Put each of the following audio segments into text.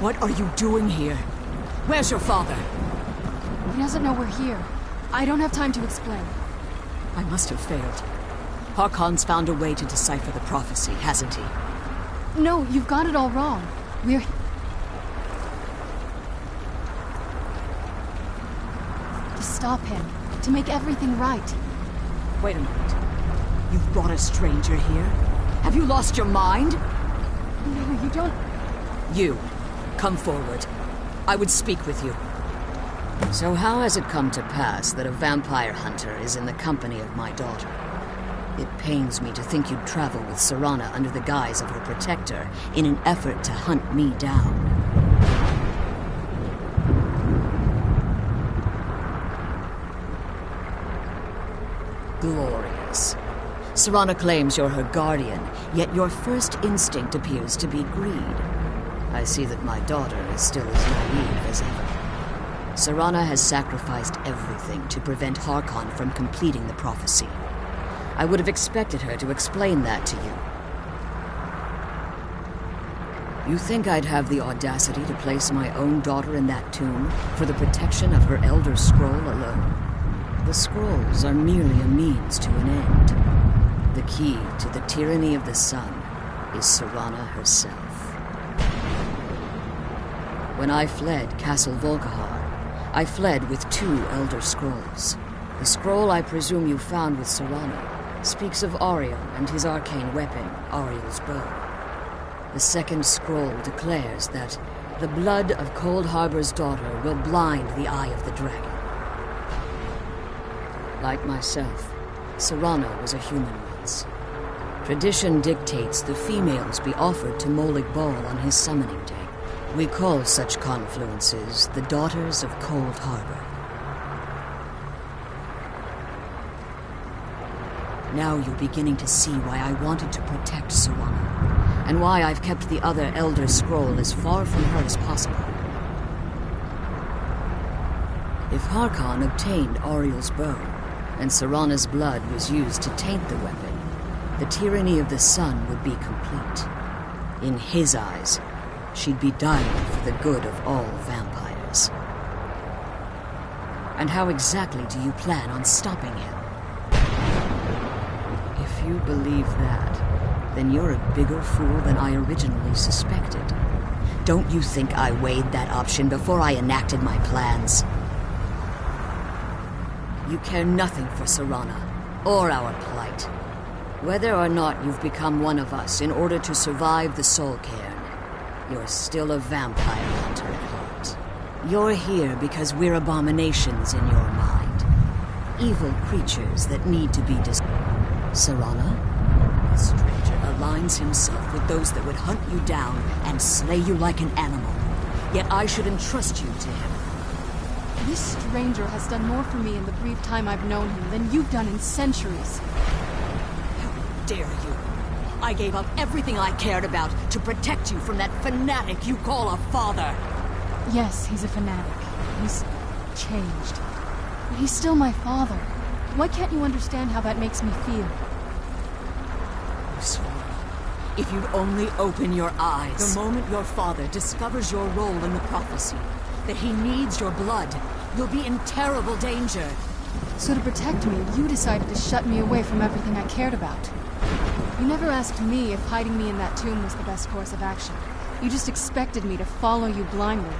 What are you doing here? Where's your father? He doesn't know we're here. I don't have time to explain. I must have failed. Harkon's found a way to decipher the prophecy, hasn't he? No, you've got it all wrong. We're... to stop him. To make everything right. Wait a minute. You've brought a stranger here? Have you lost your mind? No, you don't... You, come forward. I would speak with you. So how has it come to pass that a vampire hunter is in the company of my daughter? It pains me to think you'd travel with Serana under the guise of her protector in an effort to hunt me down. Glorious. Serana claims you're her guardian, yet your first instinct appears to be greed. I see that my daughter is still as naive as ever. Serana has sacrificed everything to prevent Harkon from completing the prophecy. I would have expected her to explain that to you. You think I'd have the audacity to place my own daughter in that tomb for the protection of her Elder Scroll alone? The scrolls are merely a means to an end. The key to the tyranny of the sun is Serana herself. When I fled Castle Volkihar, I fled with 2 Elder Scrolls. The scroll I presume you found with Serana speaks of Ariel and his arcane weapon, Ariel's bow. The second scroll declares that the blood of Cold Harbor's daughter will blind the eye of the dragon. Like myself, Serana was a human once. Tradition dictates the females be offered to Molig Bal on his summoning day. We call such confluences the Daughters of Cold Harbor. Now you're beginning to see why I wanted to protect Serana, and why I've kept the other Elder Scroll as far from her as possible. If Harkon obtained Ariel's bow, and Serana's blood was used to taint the weapon, the tyranny of the sun would be complete. In his eyes, she'd be dying for the good of all vampires. And how exactly do you plan on stopping him? If you believe that, then you're a bigger fool than I originally suspected. Don't you think I weighed that option before I enacted my plans? You care nothing for Serana, or our plight. Whether or not you've become one of us in order to survive the Soul Cairn, you're still a vampire hunter at heart. You're here because we're abominations in your mind. Evil creatures that need to be Serana? The stranger aligns himself with those that would hunt you down and slay you like an animal. Yet I should entrust you to him. This stranger has done more for me in the brief time I've known him than you've done in centuries. How dare you? I gave up everything I cared about to protect you from that fanatic you call a father. Yes, he's a fanatic. He's changed. But he's still my father. Why can't you understand how that makes me feel? If you'd only open your eyes. The moment your father discovers your role in the prophecy, that he needs your blood, you'll be in terrible danger. So to protect me, you decided to shut me away from everything I cared about. You never asked me if hiding me in that tomb was the best course of action. You just expected me to follow you blindly.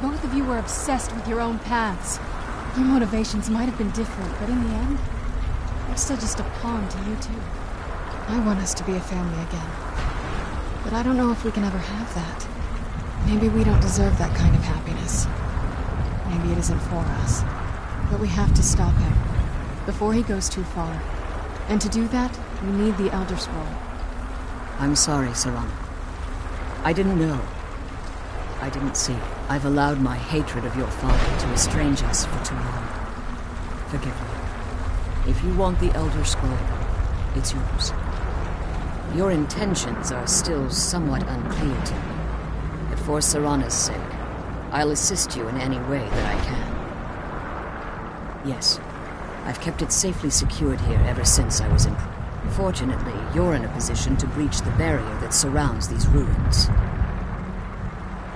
Both of you were obsessed with your own paths. Your motivations might have been different, but in the end, I'm still just a pawn to you two. I want us to be a family again. But I don't know if we can ever have that. Maybe we don't deserve that kind of happiness. Maybe it isn't for us. But we have to stop him, before he goes too far. And to do that, we need the Elder Scroll. I'm sorry, Serana. I didn't know. I didn't see. I've allowed my hatred of your father to estrange us for too long. Forgive me. If you want the Elder Scroll, it's yours. Your intentions are still somewhat unclear to me. But for Serana's sake, I'll assist you in any way that I can. Yes, I've kept it safely secured here ever since I was in prison. Fortunately, you're in a position to breach the barrier that surrounds these ruins.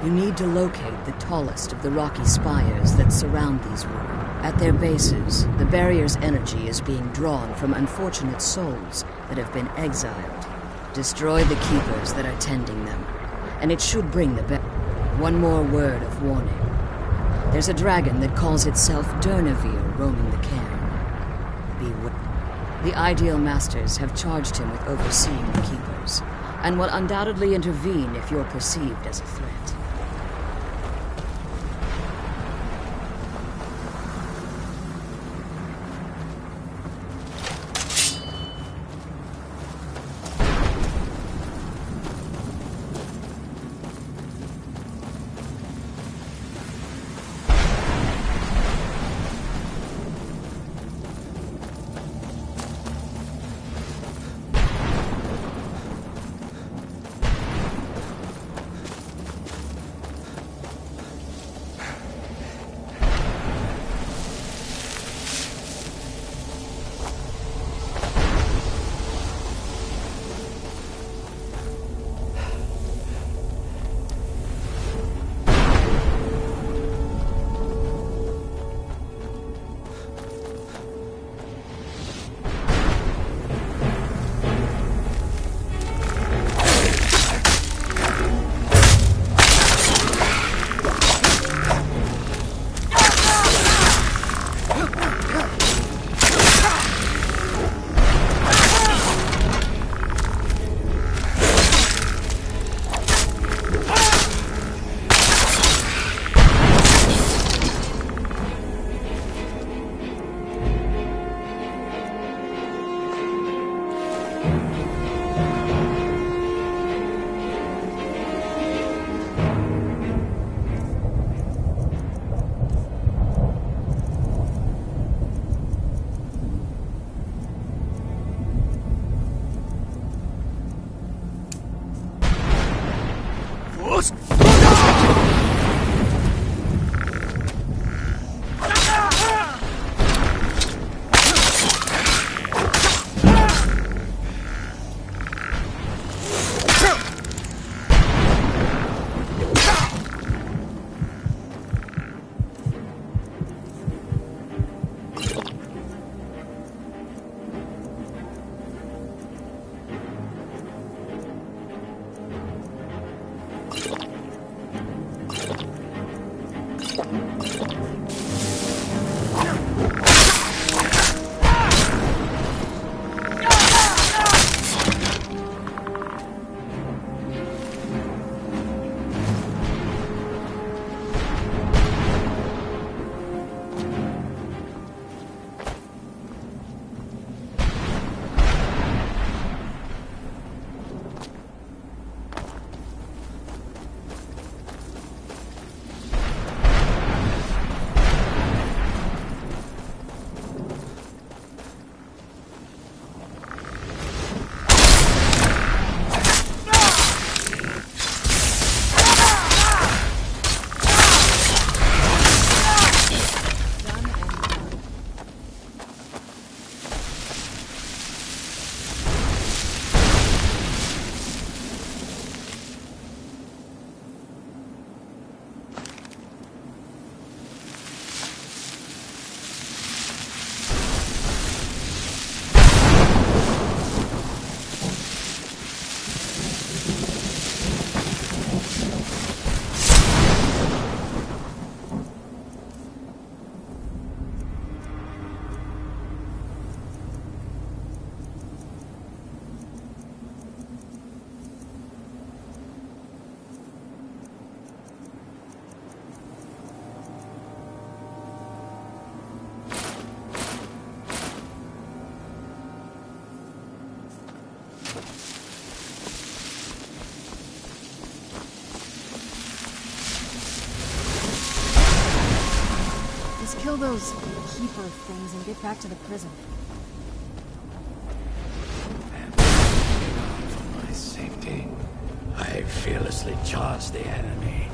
You need to locate the tallest of the rocky spires that surround these ruins. At their bases, the barrier's energy is being drawn from unfortunate souls that have been exiled. Destroy the keepers that are tending them, and it should bring the One more word of warning. There's a dragon that calls itself Durnavir roaming the cairn. Beware. The Ideal Masters have charged him with overseeing the keepers, and will undoubtedly intervene if you're perceived as a threat. Kill those keeper things and get back to the prison. And for my safety, I fearlessly charge the enemy.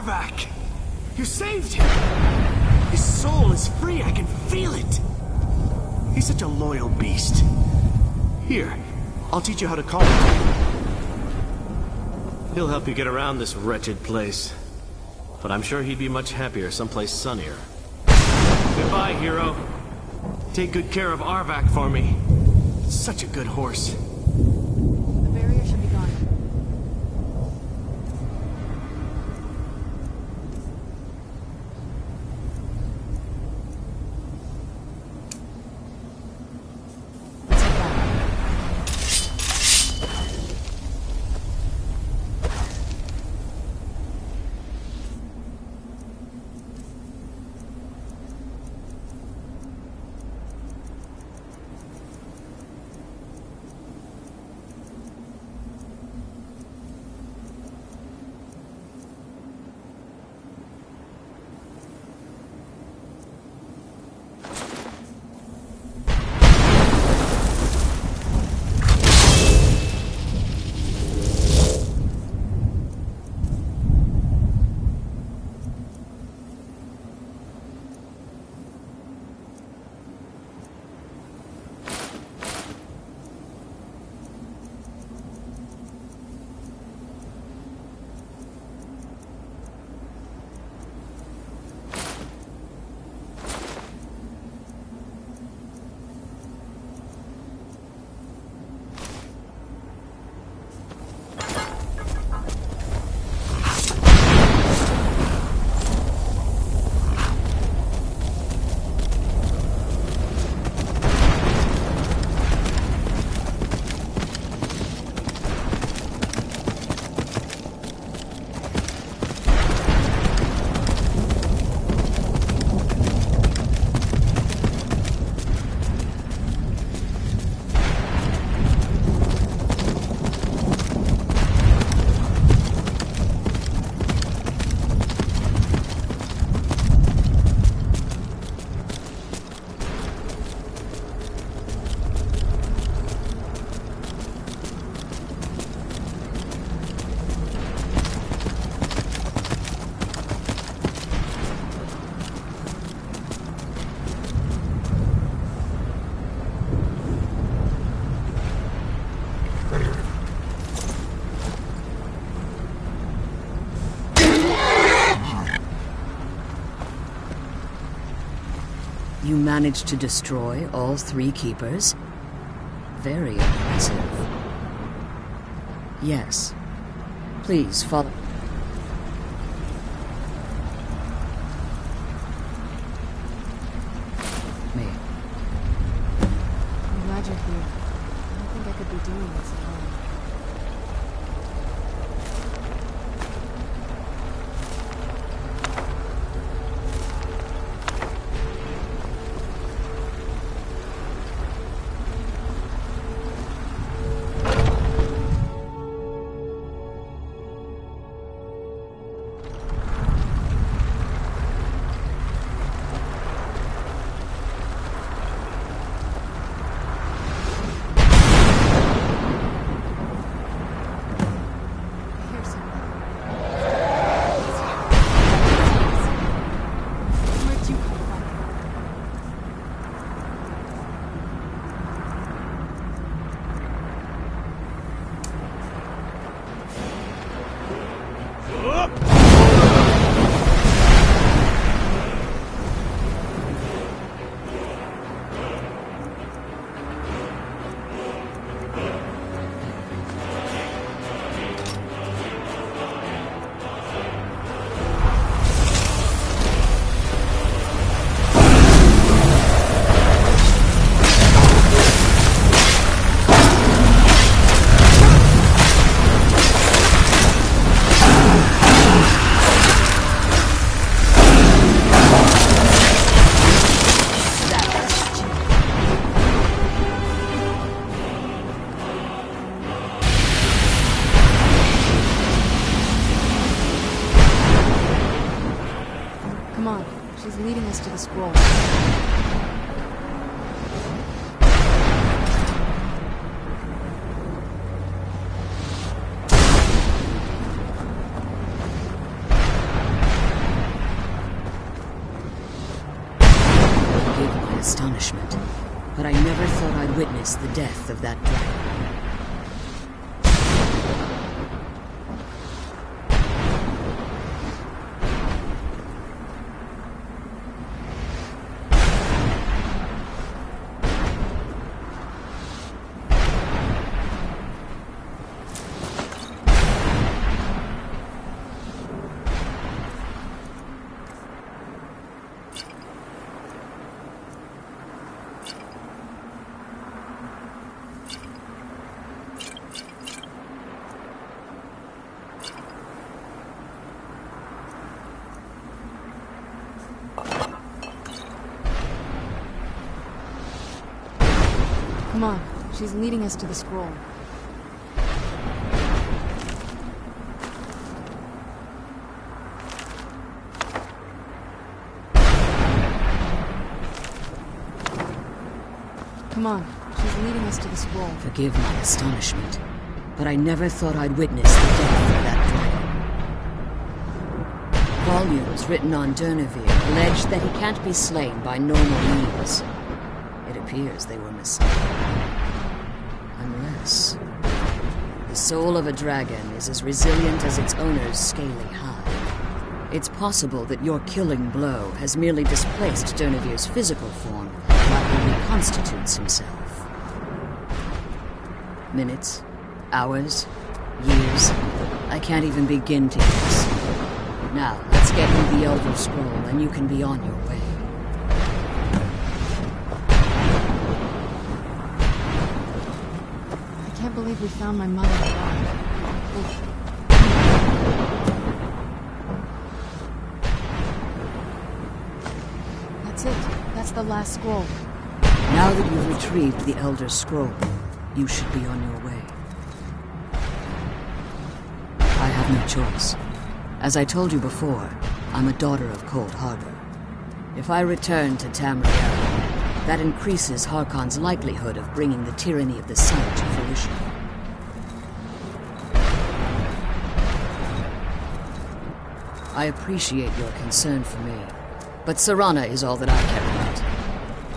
Arvak! You saved him! His soul is free, I can feel it! He's such a loyal beast. Here, I'll teach you how to call him. He'll help you get around this wretched place. But I'm sure he'd be much happier someplace sunnier. Goodbye, hero. Take good care of Arvak for me. Such a good horse. The barrier should be gone. You managed to destroy all 3 keepers? Very impressive. Yes. Please follow. Me. I'm glad you're here. I don't think I could be doing this alone. She's leading us to the scroll. but I never thought I'd witness the death of that dragon. Come on, she's leading us to the scroll. Come on, she's leading us to the scroll. Forgive my astonishment, but I never thought I'd witness the death of that dragon. Volumes written on Durnevere allege that he can't be slain by normal means. It appears they were mistaken. Unless the soul of a dragon is as resilient as its owner's scaly hide. It's possible that your killing blow has merely displaced Durnevere's physical form while he reconstitutes himself. Minutes, hours, years, I can't even begin to guess. Now, let's get you the Elder Scroll and you can be on your way. I can't believe we found my mother alive. That's it. That's the last scroll. Now that you've retrieved the Elder Scroll, you should be on your way. I have no choice. As I told you before, I'm a daughter of Cold Harbor. If I return to Tamriel, that increases Harkon's likelihood of bringing the tyranny of the sun to fruition. I appreciate your concern for me, but Serana is all that I care about.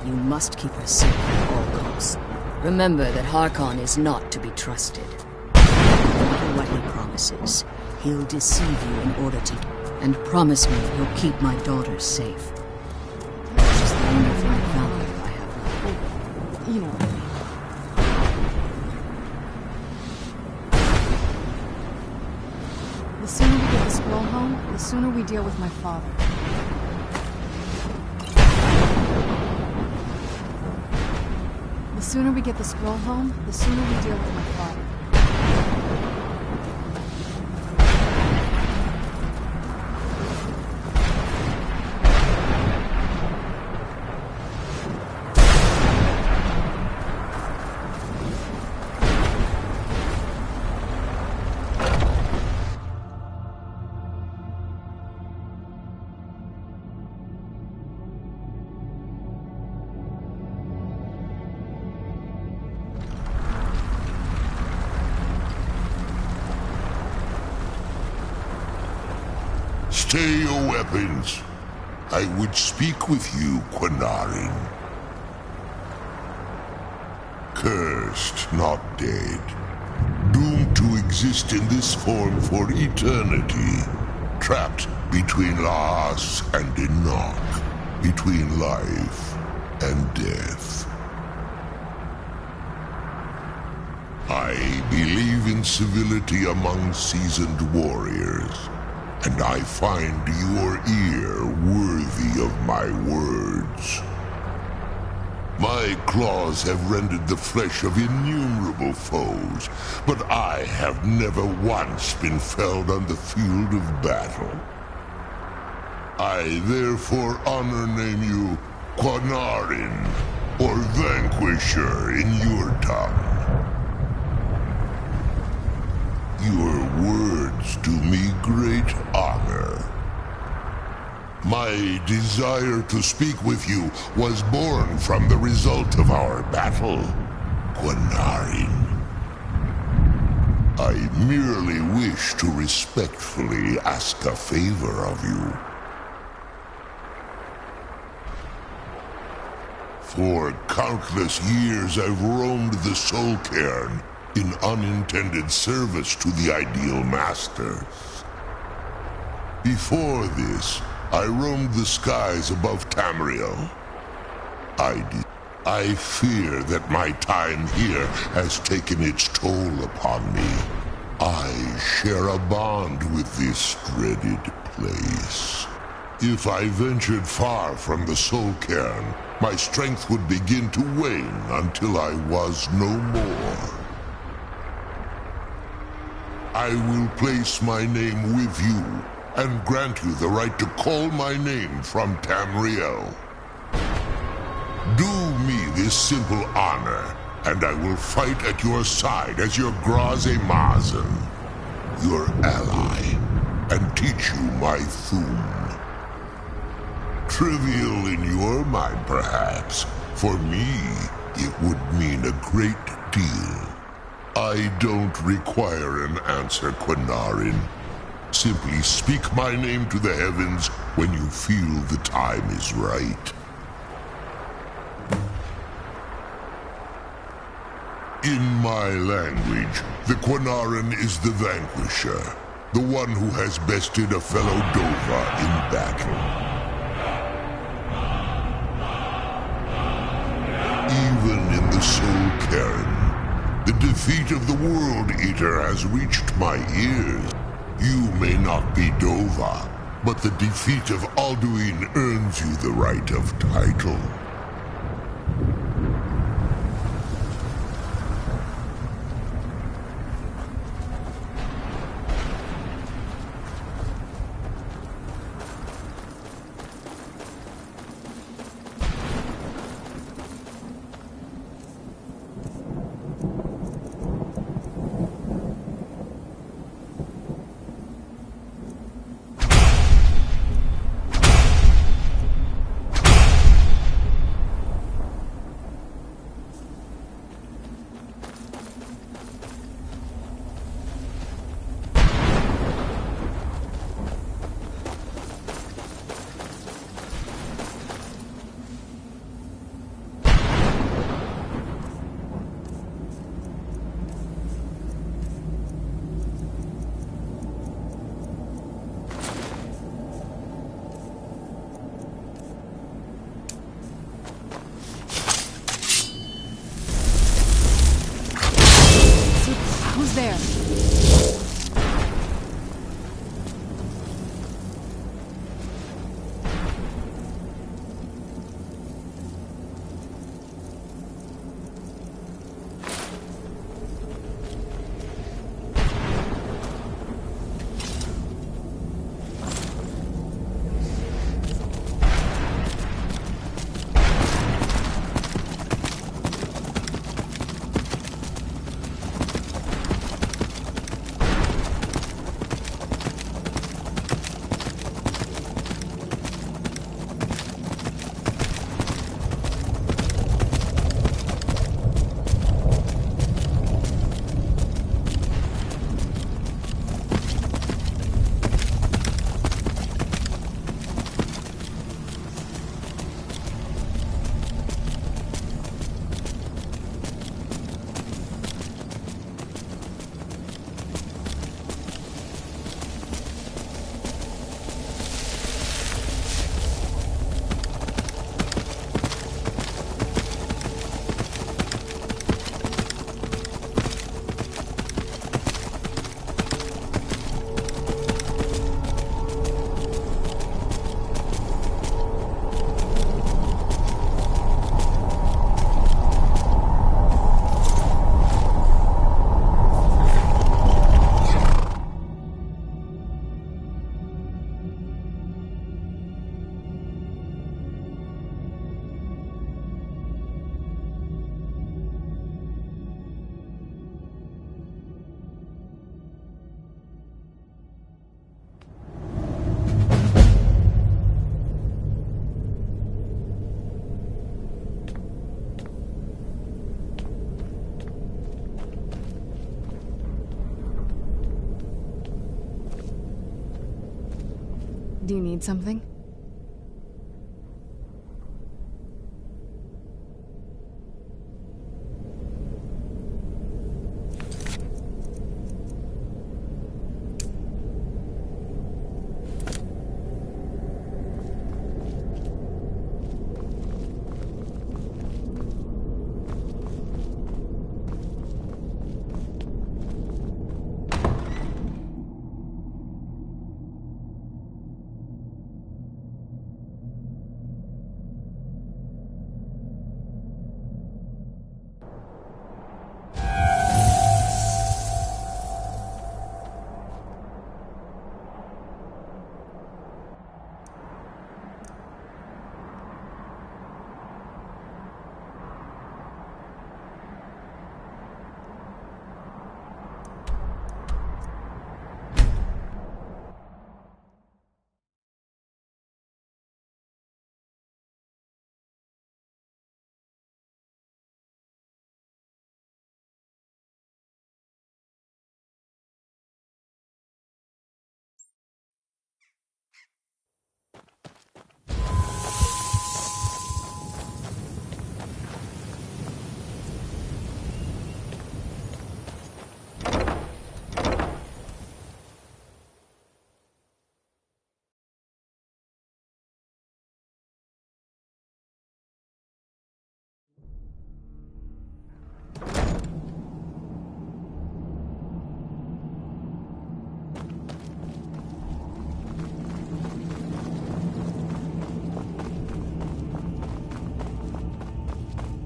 You must keep her safe at all costs. Remember that Harkon is not to be trusted. No matter what he promises, he'll deceive you in order to... And promise me you'll keep my daughter safe. That's just the only thing of value I have left. You know what I mean. The sooner we get the scroll home, the sooner we deal with my father. The sooner we get the scroll home, the sooner we deal with my father. Stay your weapons. I would speak with you, Quinarin. Cursed, not dead. Doomed to exist in this form for eternity. Trapped between Laas and Enoch. Between life and death. I believe in civility among seasoned warriors. And I find your ear worthy of my words. My claws have rended the flesh of innumerable foes, but I have never once been felled on the field of battle. I therefore honor name you Quinarin, or Vanquisher in your tongue. Your words do me great honor. My desire to speak with you was born from the result of our battle, Quinarin. I merely wish to respectfully ask a favor of you. For countless years I've roamed the Soul Cairn in unintended service to the ideal masters. Before this, I roamed the skies above Tamriel. I fear that my time here has taken its toll upon me. I share a bond with this dreaded place. If I ventured far from the Soul Cairn, my strength would begin to wane until I was no more. I will place my name with you and grant you the right to call my name from Tamriel. Do me this simple honor, and I will fight at your side as your Graze Mazen, your ally, and teach you my Thum. Trivial in your mind, perhaps. For me, it would mean a great deal. I don't require an answer, Quinarin. Simply speak my name to the heavens when you feel the time is right. In my language, the Quinarin is the vanquisher, the one who has bested a fellow Dova in battle. Even in the Soul Cairn, the defeat of the World Eater has reached my ears. You may not be Dova, but the defeat of Alduin earns you the right of title. Who's there? Do you need something?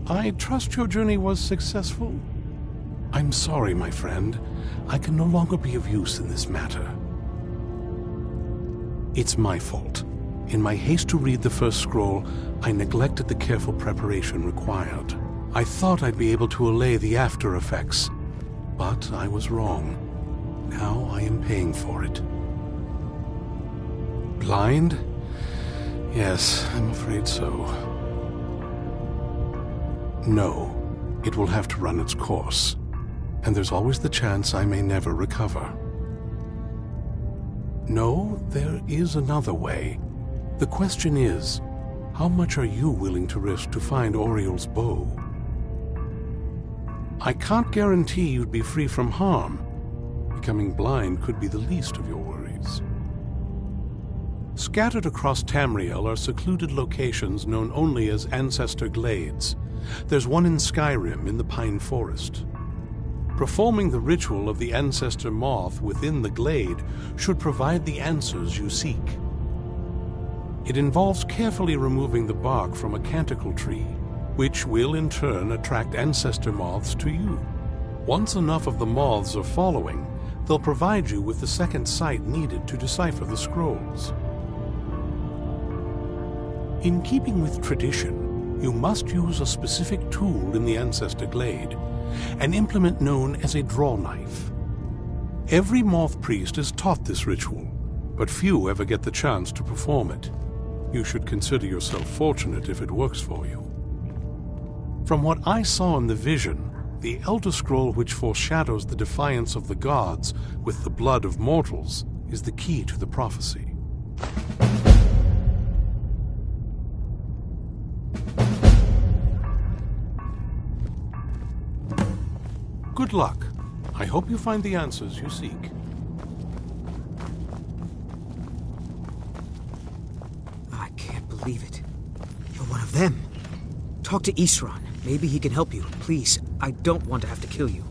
I trust your journey was successful? I'm sorry, my friend. I can no longer be of use in this matter. It's my fault. In my haste to read the first scroll, I neglected the careful preparation required. I thought I'd be able to allay the after effects, but I was wrong. Now I am paying for it. Blind? Yes, I'm afraid so. No, it will have to run its course, and there's always the chance I may never recover. No, there is another way. The question is, how much are you willing to risk to find Oriel's bow? I can't guarantee you'd be free from harm. Becoming blind could be the least of your worries. Scattered across Tamriel are secluded locations known only as Ancestor Glades. There's one in Skyrim in the Pine Forest. Performing the ritual of the Ancestor Moth within the glade should provide the answers you seek. It involves carefully removing the bark from a canticle tree, which will in turn attract ancestor moths to you. Once enough of the moths are following, they'll provide you with the second sight needed to decipher the scrolls. In keeping with tradition, you must use a specific tool in the Ancestor Glade, an implement known as a draw knife. Every moth priest is taught this ritual, but few ever get the chance to perform it. You should consider yourself fortunate if it works for you. From what I saw in the vision, the Elder Scroll which foreshadows the defiance of the gods with the blood of mortals is the key to the prophecy. Good luck. I hope you find the answers you seek. I can't believe it. You're one of them. Talk to Isran. Maybe he can help you. Please, I don't want to have to kill you.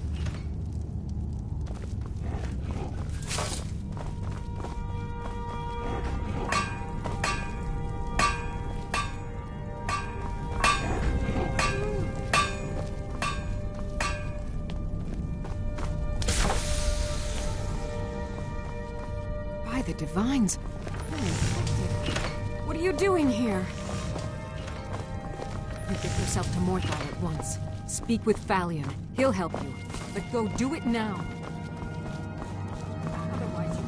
By the divines. What are you doing here? You get yourself to Morthal at once. Speak with Phalion. He'll help you. But go do it now. Otherwise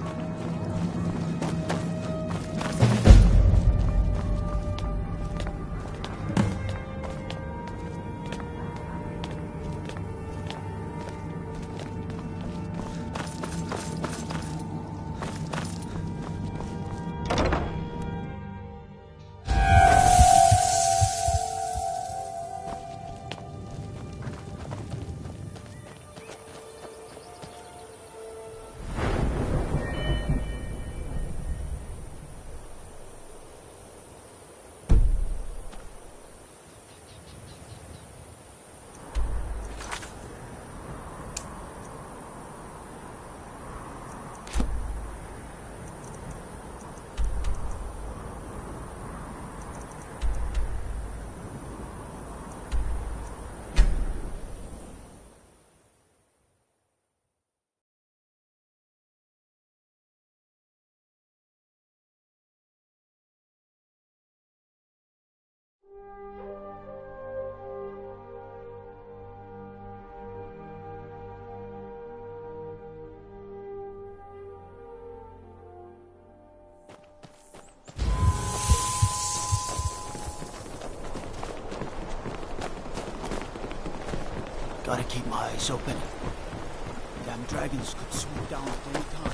Gotta keep my eyes open. Damn dragons could swoop down at any time.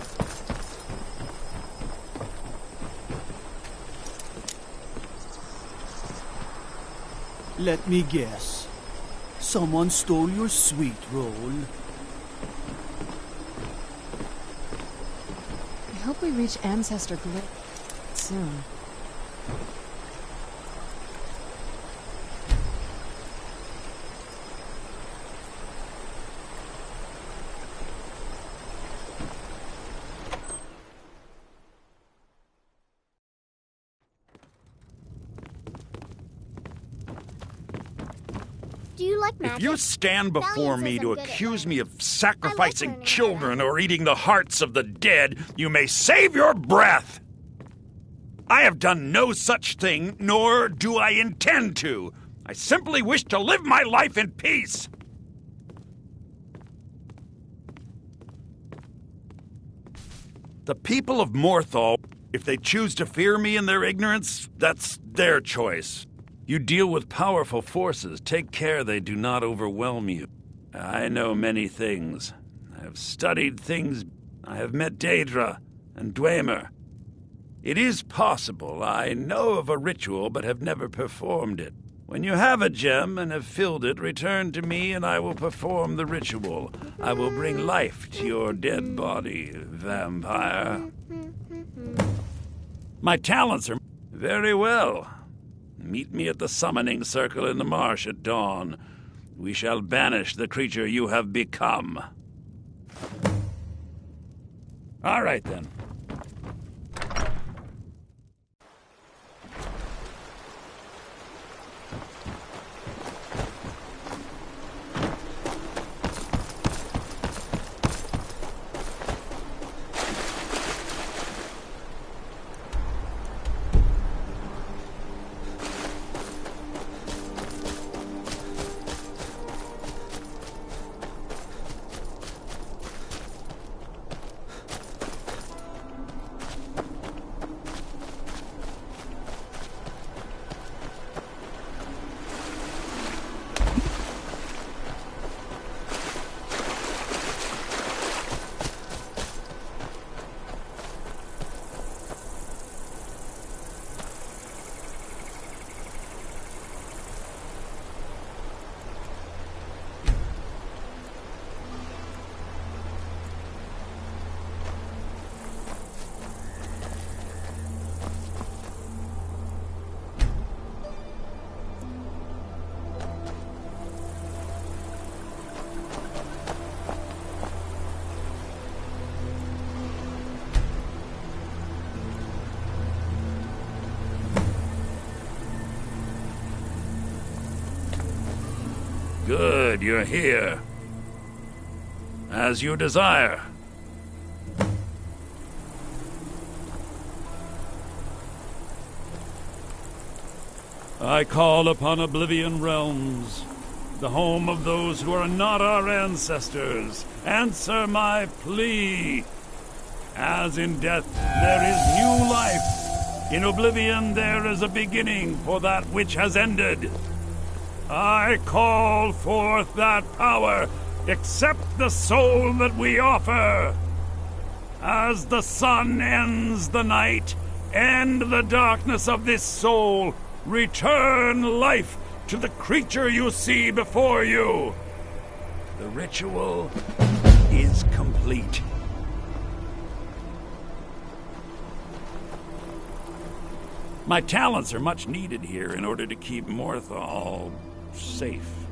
Let me guess. Someone stole your sweet roll. I hope we reach Ancestor Glade soon. Do you like magic? If you stand before Valiant me says to I'm good at accuse learning. me of sacrificing learning children or eating the hearts of the dead, you may save your breath. I have done no such thing, nor do I intend to. I simply wish to live my life in peace. The people of Morthal, if they choose to fear me in their ignorance, that's their choice. You deal with powerful forces. Take care they do not overwhelm you. I know many things. I have studied things. I have met Daedra and Dwemer. It is possible I know of a ritual but have never performed it. When you have a gem and have filled it, return to me and I will perform the ritual. I will bring life to your dead body, vampire. My talents are very well. Meet me at the summoning circle in the marsh at dawn. We shall banish the creature you have become. All right, then. Good, you're here. As you desire. I call upon Oblivion Realms, the home of those who are not our ancestors. Answer my plea. As in death there is new life, in Oblivion there is a beginning for that which has ended. I call forth that power. Accept the soul that we offer. As the sun ends the night, end the darkness of this soul. Return life to the creature you see before you. The ritual is complete. My talents are much needed here in order to keep Morthal safe.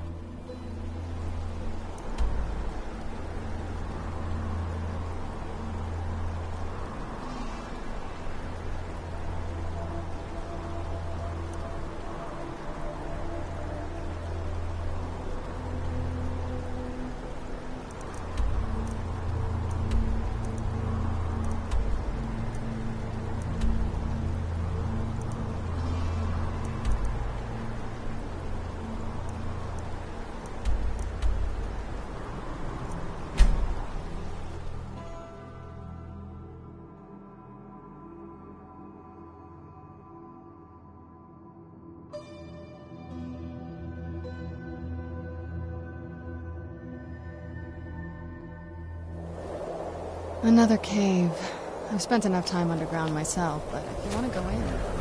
Another cave. I've spent enough time underground myself, but if you want to go in...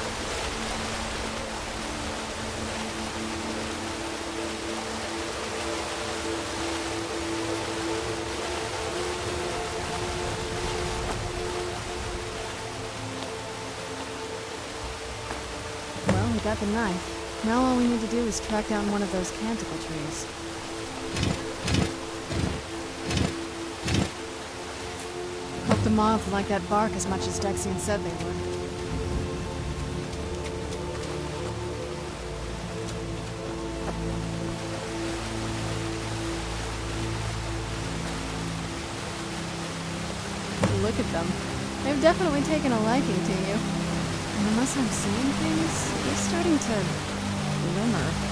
got the knife. Now all we need to do is track down one of those canticle trees. Hope the moths like that bark as much as Dexian said they would. Look at them. They've definitely taken a liking to you. And unless I'm seeing things, they're starting to glimmer.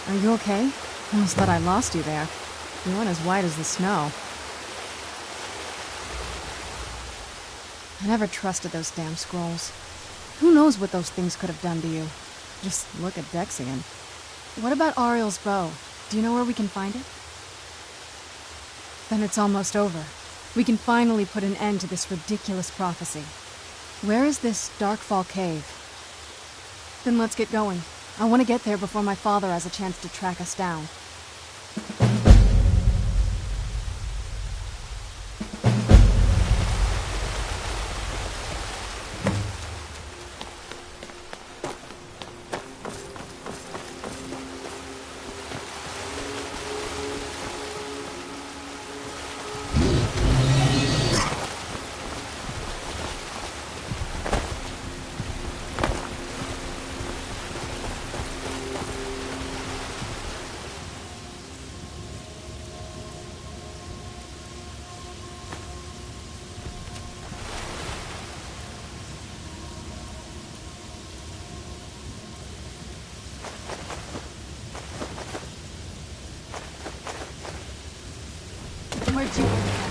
Are you okay? Almost thought I lost you there. You went as white as the snow. I never trusted those damn scrolls. Who knows what those things could have done to you? Just look at Dexian. What about Ariel's bow? Do you know where we can find it? Then it's almost over. We can finally put an end to this ridiculous prophecy. Where is this Darkfall cave? Then let's get going. I want to get there before my father has a chance to track us down. Where'd you go?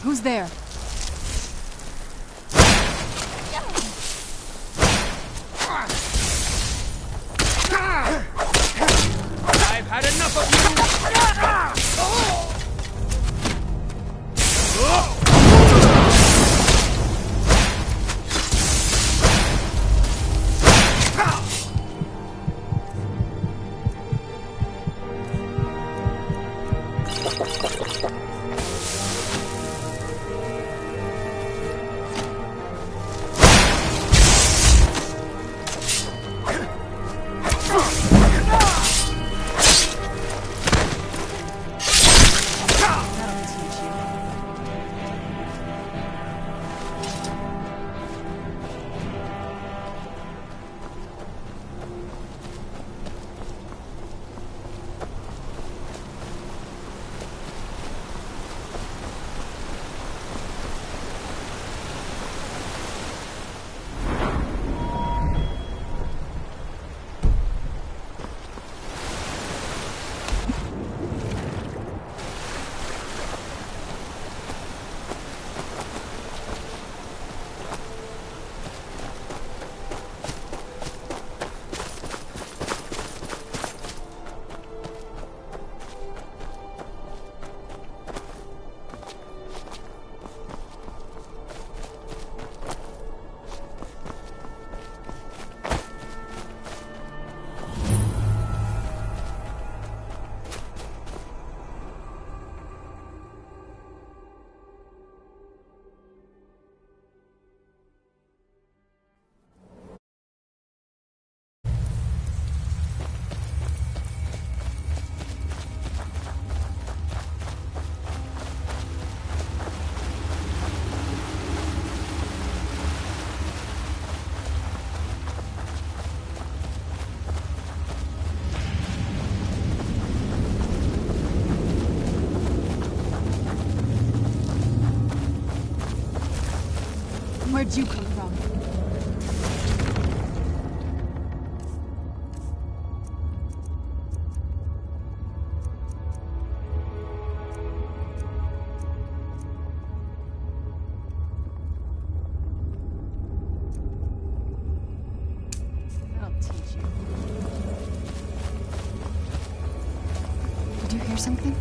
Who's there? I've had enough of you! Where'd you come from? I'll teach you. Did you hear something?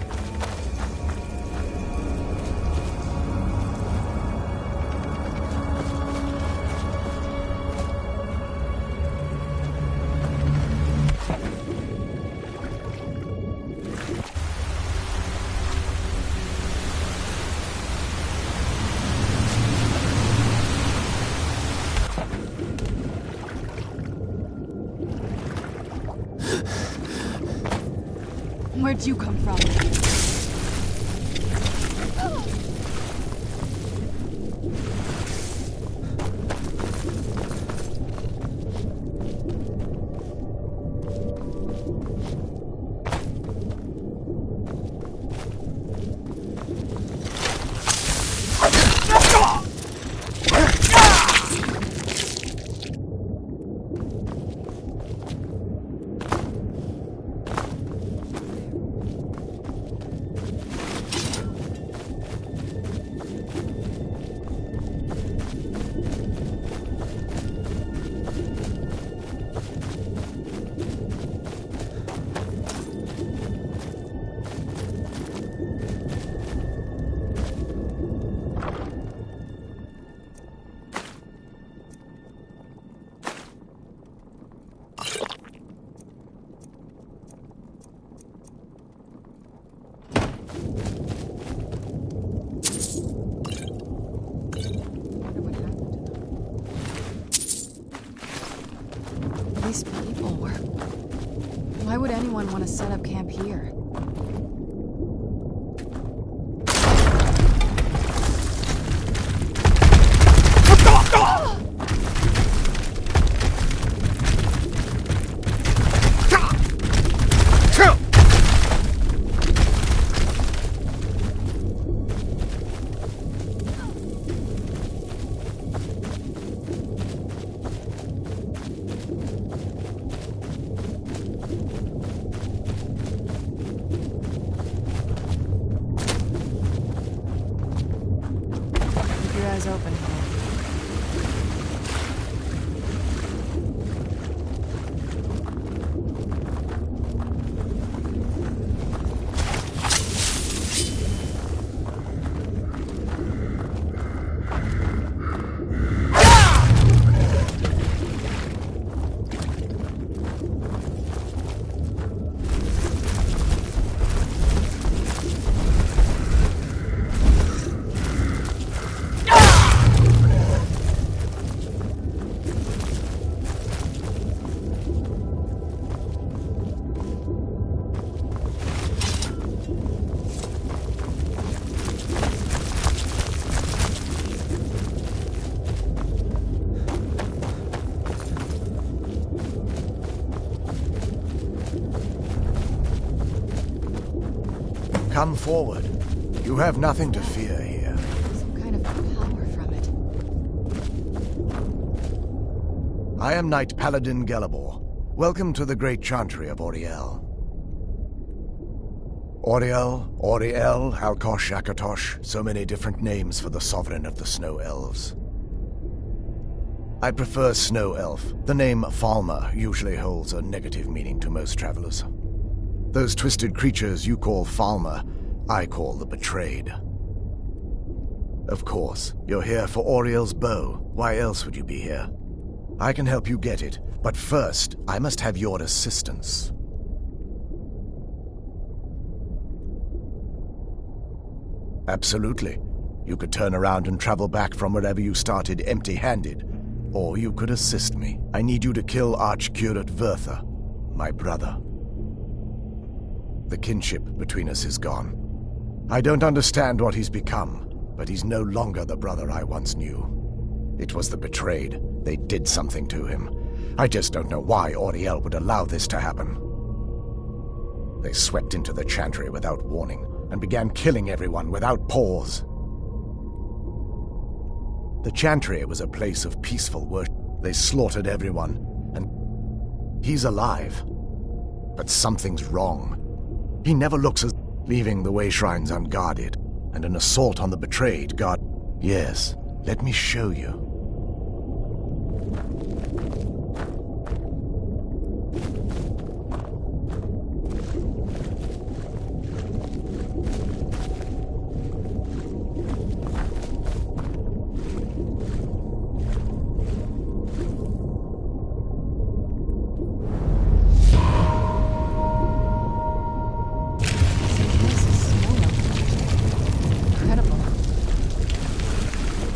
Where'd you come from? These people were... Why would anyone want to set up camp here? eyes open here. Come forward. You have nothing to fear here. Some kind of power from it. I am Knight Paladin Gelabor. Welcome to the great chantry of Auriel. Auriel, Alkosh, Akatosh, so many different names for the sovereign of the Snow Elves. I prefer Snow Elf. The name Falmer usually holds a negative meaning to most travelers. Those twisted creatures you call Falmer, I call the Betrayed. Of course, you're here for Auriel's bow. Why else would you be here? I can help you get it, but first, I must have your assistance. Absolutely. You could turn around and travel back from wherever you started empty-handed, or you could assist me. I need you to kill Archcurate Vertha, my brother. The kinship between us is gone. I don't understand what he's become, but he's no longer the brother I once knew. It was the Betrayed. They did something to him. I just don't know why Auriel would allow this to happen. They swept into the chantry without warning, and began killing everyone without pause. The chantry was a place of peaceful worship. They slaughtered everyone, and he's alive. But something's wrong. He never looks as leaving the way shrines unguarded, and an assault on the Betrayed guard. Yes, let me show you.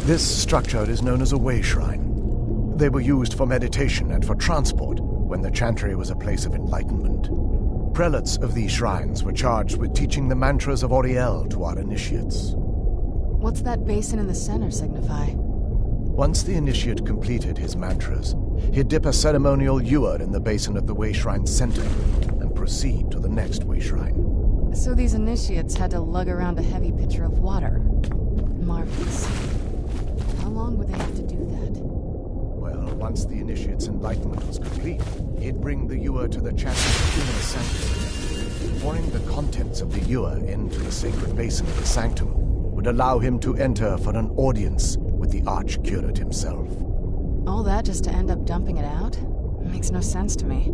This structure is known as a way shrine. They were used for meditation and for transport when the chantry was a place of enlightenment. Prelates of these shrines were charged with teaching the mantras of Auriel to our initiates. What's that basin in the center signify? Once the initiate completed his mantras, he'd dip a ceremonial ewer in the basin of the way shrine's center and proceed to the next way shrine. So these initiates had to lug around a heavy pitcher of water. Marvelous. How long would they have to do that? Well, once the initiate's enlightenment was complete, he'd bring the ewer to the chantry's inner sanctum. Pouring the contents of the ewer into the sacred basin of the sanctum would allow him to enter for an audience with the Archcurate himself. All that just to end up dumping it out? Makes no sense to me.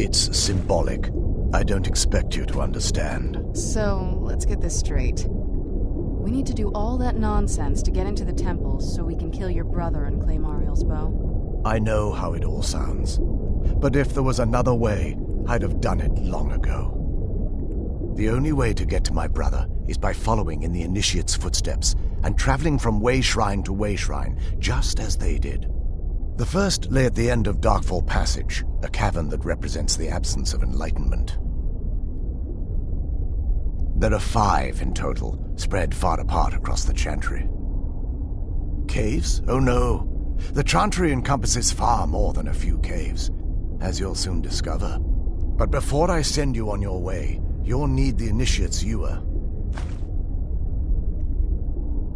It's symbolic. I don't expect you to understand. So, let's get this straight. We need to do all that nonsense to get into the temple so we can kill your brother and claim Auriel's bow. I know how it all sounds. But if there was another way, I'd have done it long ago. The only way to get to my brother is by following in the initiate's footsteps and traveling from way shrine to way shrine, just as they did. The first lay at the end of Darkfall Passage, a cavern that represents the absence of enlightenment. There are 5 in total, spread far apart across the chantry. Caves? Oh no. The chantry encompasses far more than a few caves, as you'll soon discover. But before I send you on your way, you'll need the initiate's ewer.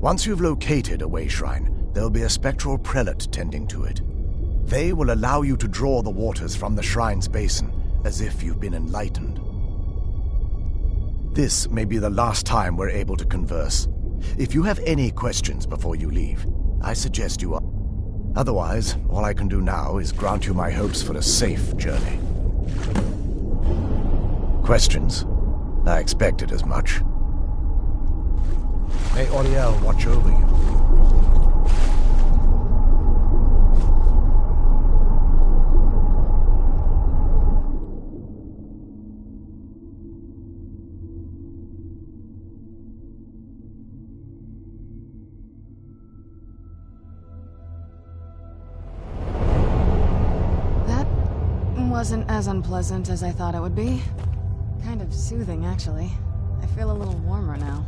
Once you've located a way shrine, there'll be a spectral prelate tending to it. They will allow you to draw the waters from the shrine's basin, as if you've been enlightened. This may be the last time we're able to converse. If you have any questions before you leave, I suggest you are. Otherwise, all I can do now is grant you my hopes for a safe journey. Questions? I expected as much. May Auriel watch over you. Wasn't as unpleasant as I thought it would be. Kind of soothing, actually. I feel a little warmer now.